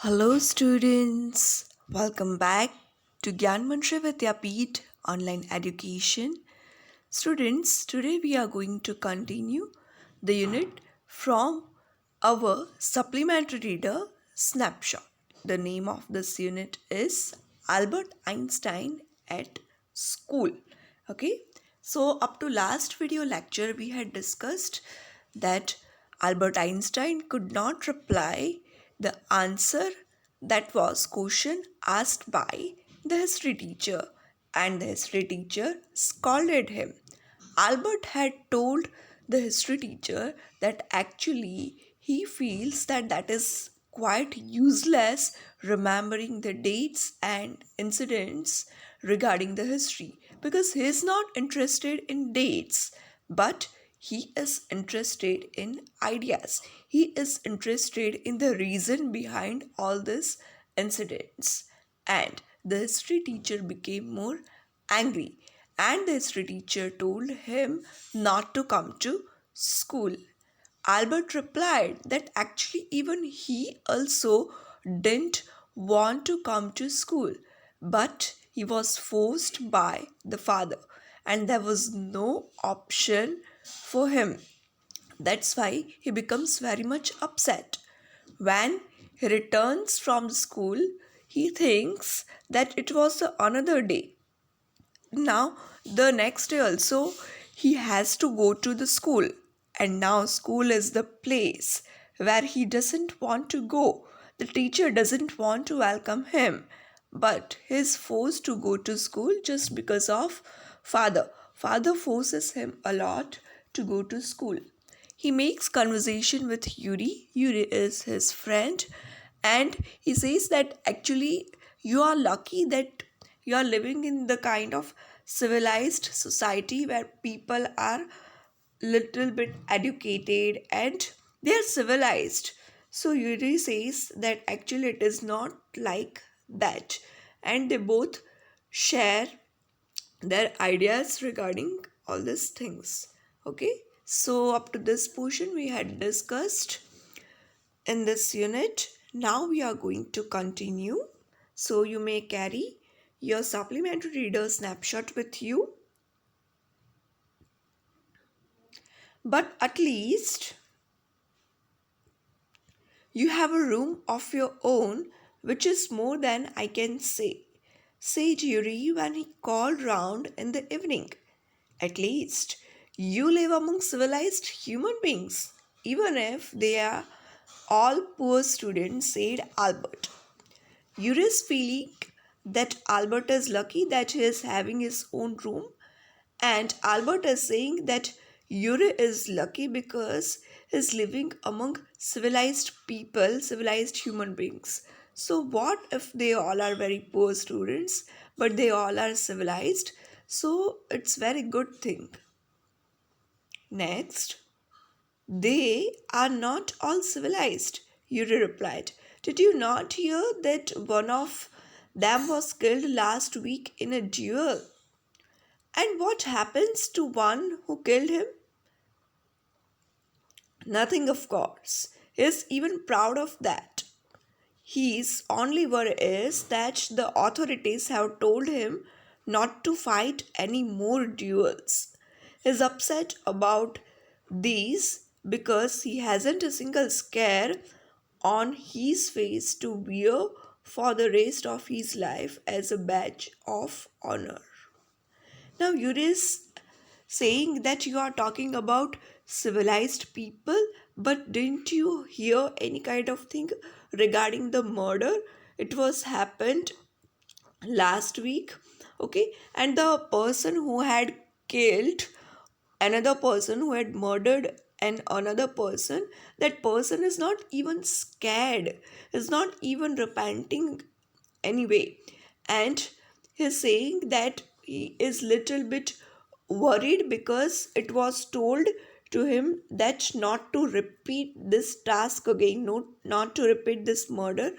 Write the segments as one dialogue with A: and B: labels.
A: Hello, students. Welcome back to Gyan Mantra Vidyapeeth online education. Students, today we are going to continue the unit from our supplementary reader snapshot. The name of this unit is Albert Einstein at School. Okay, so up to last video lecture, we had discussed that Albert Einstein could not reply the answer that was question asked by the history teacher, and the history teacher scolded him. Albert had told the history teacher that actually he feels that is quite useless remembering the dates and incidents regarding the history, because he is not interested in dates, but he is interested in ideas. He is interested in the reason behind all these incidents. And the history teacher became more angry, and the history teacher told him not to come to school. Albert replied that actually even he also didn't want to come to school, but he was forced by the father, and there was no option for him. That's why he becomes very much upset. When he returns from the school, he thinks that it was another day. Now the next day also he has to go to the school, and now school is the place where he doesn't want to go. The teacher doesn't want to welcome him, but he is forced to go to school just because of father forces him a lot to go to school. He makes conversation with Yuri is his friend, and he says that actually you are lucky that you are living in the kind of civilized society where people are little bit educated and they are civilized. So Yuri says that actually it is not like that, and they both share their ideas regarding all these things. Okay, so up to this portion we had discussed in this unit. Now we are going to continue. So you may carry your supplementary reader snapshot with you, but at least you have a room of your own, which is more than I can say, said Yuri when he called round in the evening. At least you live among civilized human beings, even if they are all poor students, said Albert. Yuri's feeling that Albert is lucky that he is having his own room, and Albert is saying that Yuri is lucky because he's living among civilized people, civilized human beings. So, what if they all are very poor students, but they all are civilized? So, it's very good thing. Next, they are not all civilized, Yuri replied. Did you not hear that one of them was killed last week in a duel? And what happens to one who killed him? Nothing, of course. He is even proud of that. His only worry is that the authorities have told him not to fight any more duels. He is upset about these because he hasn't a single scare on his face to wear for the rest of his life as a badge of honor. Now, Yuri is saying that you are talking about civilized people, but didn't you hear any kind of thing regarding the murder? It was happened last week, okay, and the person who had killed another person, who had murdered and another person, that person is not even scared, is not even repenting anyway, and he's saying that he is little bit worried because it was told to him that not to repeat this task again, not to repeat this murder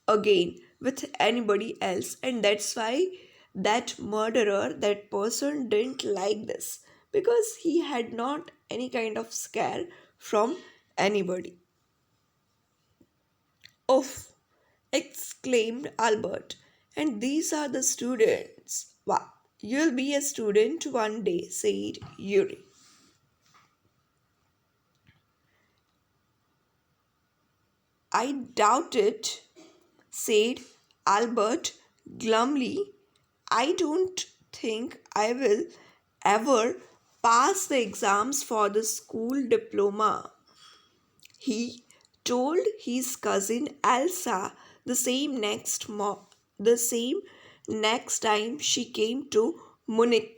A: again with anybody else, and that's why that murderer, that person didn't like this, because he had not any kind of scare from anybody. Oh, exclaimed Albert. And these are the students. Wow, you'll be a student one day, said Yuri. I doubt it, said Albert glumly. I don't think I will ever pass the exams for the school diploma. He told his cousin Elsa the same next time she came to Munich.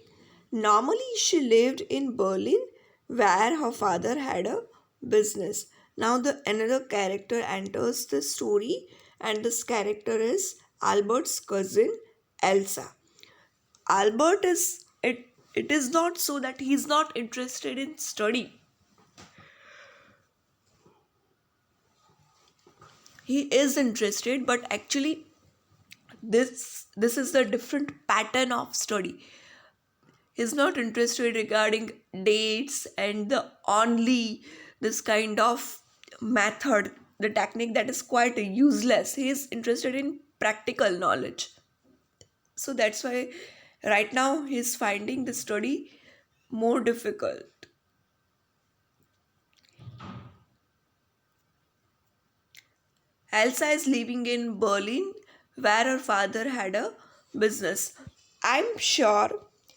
A: Normally she lived in Berlin where her father had a business. Now the another character enters the story, and this character is Albert's cousin Elsa. Albert is it is not so that he is not interested in study. He is interested, but actually this is the different pattern of study. He's not interested regarding dates and the only this kind of method, the technique that is quite useless. He is interested in practical knowledge. So that's why right now he's finding the study more difficult. Elsa is living in Berlin where her father had a business. I'm sure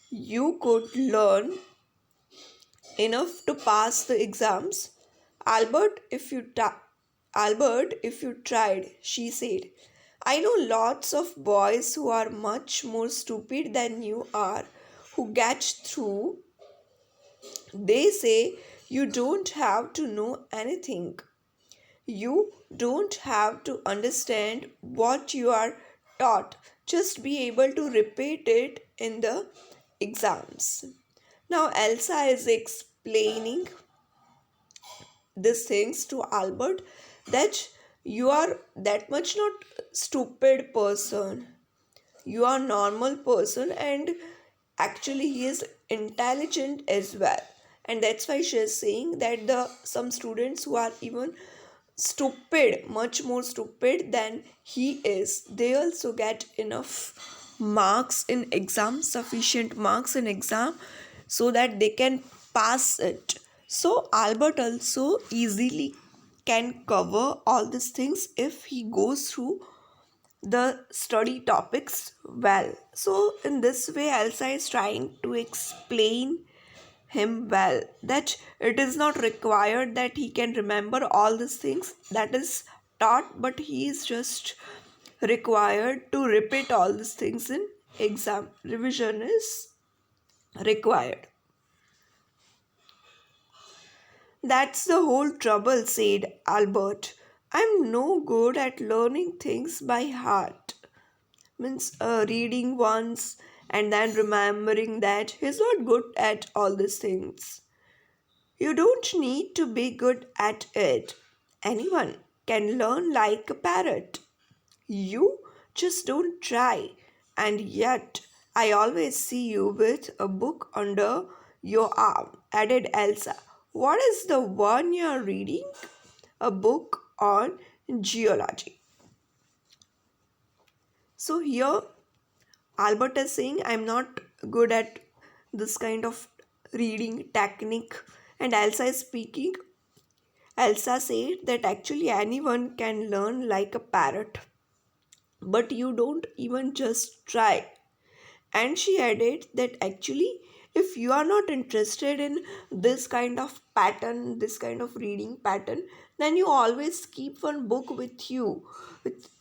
A: you could learn enough to pass the exams. Albert, if you ta- Albert, if you tried, she said. I know lots of boys who are much more stupid than you are, who get through. They say you don't have to know anything. You don't have to understand what you are taught. Just be able to repeat it in the exams. Now, Elsa is explaining these things to Albert that you are that much not stupid person. You are normal person, and actually he is intelligent as well. And that's why she is saying that the some students who are even stupid, much more stupid than he is, they also get enough marks in exam, sufficient marks in exam, so that they can pass it. So Albert also easily can cover all these things if he goes through the study topics well. So in this way Elsa is trying to explain him well, that it is not required that he can remember all these things that is taught, but he is just required to repeat all these things in exam. Revision is required. That's the whole trouble, said Albert. I'm no good at learning things by heart. Means reading once and then remembering that. He's not good at all these things. You don't need to be good at it. Anyone can learn like a parrot. You just don't try. And yet, I always see you with a book under your arm, added Elsa. What is the one you're reading? A book on geology. So here, Albert is saying, I'm not good at this kind of reading technique. And Elsa is speaking. Elsa said that actually anyone can learn like a parrot, but you don't even just try. And she added that actually, if you are not interested in this kind of pattern, this kind of reading pattern, then you always keep one book with you.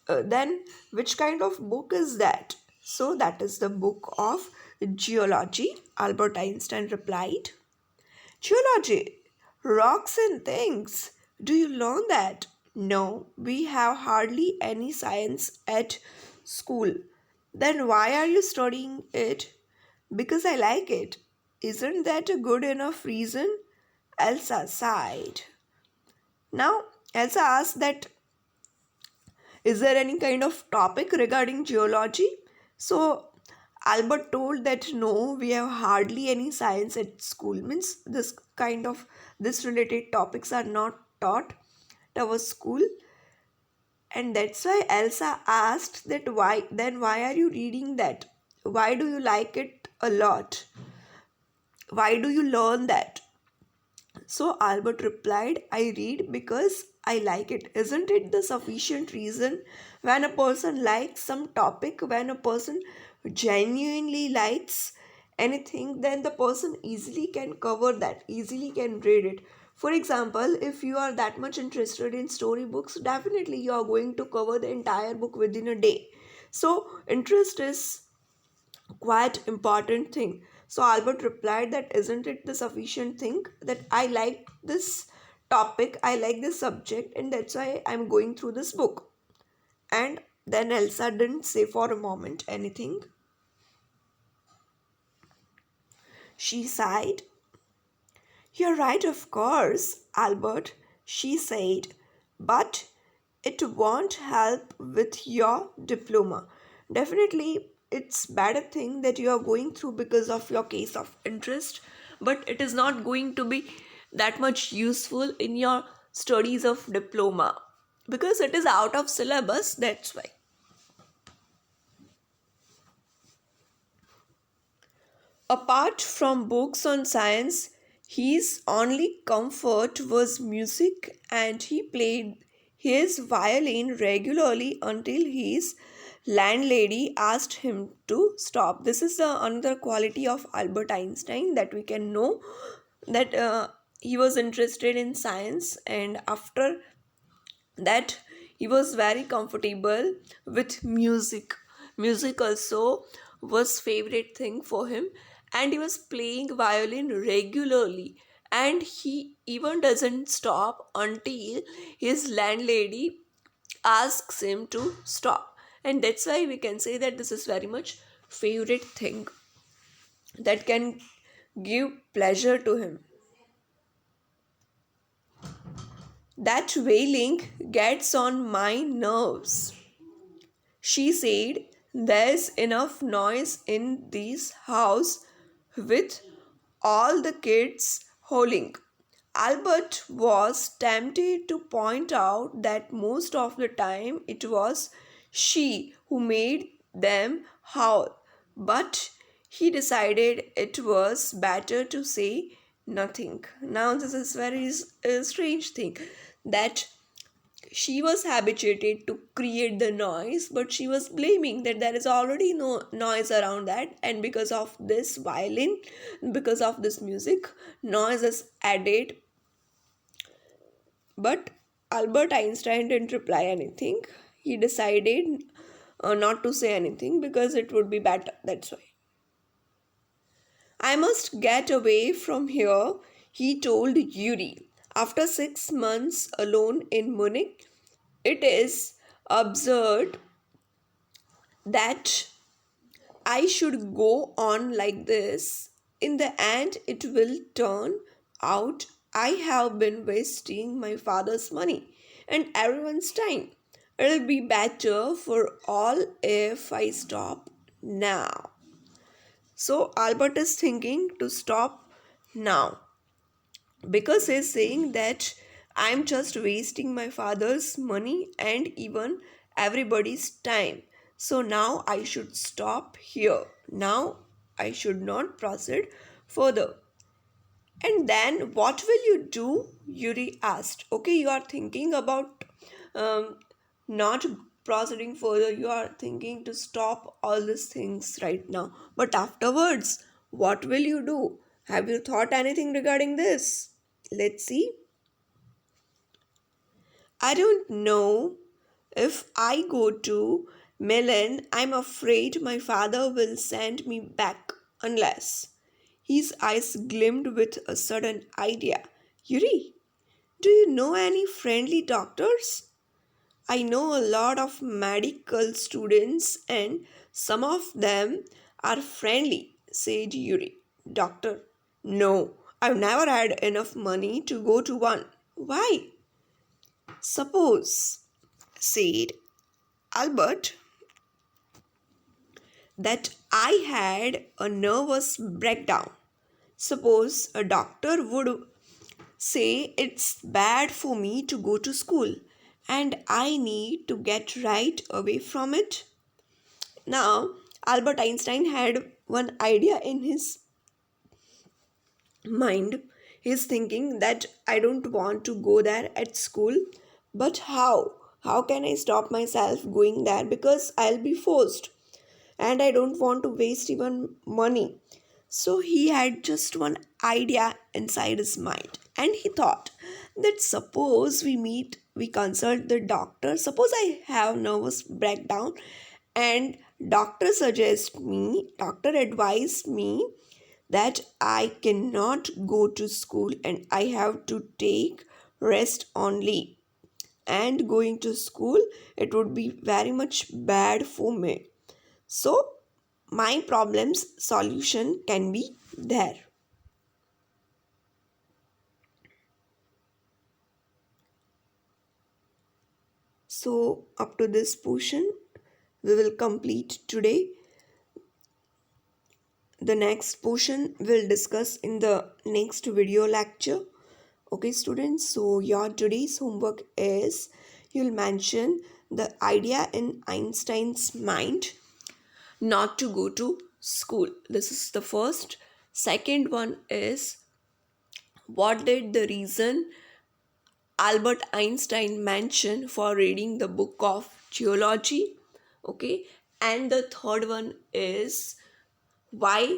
A: Then, which kind of book is that? So, that is the book of geology, Albert Einstein replied. Geology, rocks and things. Do you learn that? No, we have hardly any science at school. Then why are you studying it? Because I like it. Isn't that a good enough reason? Elsa sighed. Now, Elsa asked that is there any kind of topic regarding geology? So Albert told that no, we have hardly any science at school. Means this related topics are not taught at our school. And that's why Elsa asked that why are you reading that? Why do you like it a lot? Why do you learn that? So Albert replied, I read because I like it. Isn't it the sufficient reason? When a person likes some topic, when a person genuinely likes anything, then the person easily can cover that, easily can read it. For example, if you are that much interested in storybooks, definitely you are going to cover the entire book within a day. So, interest is quite important thing. So Albert replied that isn't it the sufficient thing that I like this topic, I like this subject, and that's why I'm going through this book. And then Elsa didn't say for a moment anything. She sighed. You're right, of course, Albert, she said, but it won't help with your diploma. Definitely, it's better thing that you are going through because of your case of interest, but it is not going to be that much useful in your studies of diploma because it is out of syllabus, that's why. Apart from books on science, his only comfort was music and he played his violin regularly until his landlady asked him to stop. This is the another quality of Albert Einstein that we can know that he was interested in science, and after that he was very comfortable with music also was favorite thing for him, and he was playing violin regularly, and he even doesn't stop until his landlady asks him to stop. And that's why we can say that this is very much favorite thing that can give pleasure to him. That wailing gets on my nerves, she said. There's enough noise in this house with all the kids howling. Albert was tempted to point out that most of the time it was she who made them howl, but he decided it was better to say nothing. Now, this is very strange thing that she was habituated to create the noise, but she was blaming that there is already no noise around that, and because of this violin, because of this music, noise is added. But Albert Einstein didn't reply anything. He decided not to say anything because it would be better. That's why. I must get away from here, he told Yuri. After 6 months alone in Munich, it is absurd that I should go on like this. In the end, it will turn out I have been wasting my father's money and everyone's time. It'll be better for all if I stop now. So, Albert is thinking to stop now because he's saying that I'm just wasting my father's money and even everybody's time. So now I should stop here. Now I should not proceed further. And then what will you do? Yuri asked. Okay, you are thinking about um, not proceeding further. You are thinking to stop all these things right now. But afterwards, what will you do? Have you thought anything regarding this? Let's see. I don't know. If I go to Milan, I'm afraid my father will send me back unless. His eyes gleamed with a sudden idea. Yuri, do you know any friendly doctors? I know a lot of medical students and some of them are friendly, said Yuri. Doctor, no, I've never had enough money to go to one. Why? Suppose, said Albert, that I had a nervous breakdown. Suppose a doctor would say it's bad for me to go to school. and I need to get right away from it. Now, Albert Einstein had one idea in his mind. He's thinking that I don't want to go there at school, but how can I stop myself going there, because I'll be forced, and I don't want to waste even money. So he had just one idea inside his mind, and he thought that suppose we consult the doctor. Suppose I have nervous breakdown, and doctor advised me that I cannot go to school and I have to take rest only. And going to school, it would be very much bad for me. So my problem's solution can be there. So up to this portion, we will complete today. The next portion we'll discuss in the next video lecture. Okay, students, so your today's homework is you'll mention the idea in Einstein's mind not to go to school. This is the first. Second one is what did the reason Albert Einstein mention for reading the book of geology? Okay, and the third one is why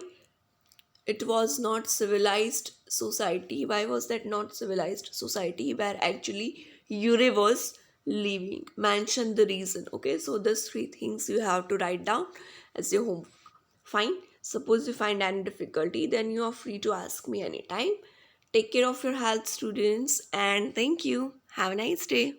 A: it was not civilized society. Why was that not civilized society where actually Ure was living? Mention the reason. Okay, so these three things you have to write down as your homework. Fine. Suppose you find any difficulty, then you are free to ask me anytime. Take care of your health, students, and thank you. Have a nice day.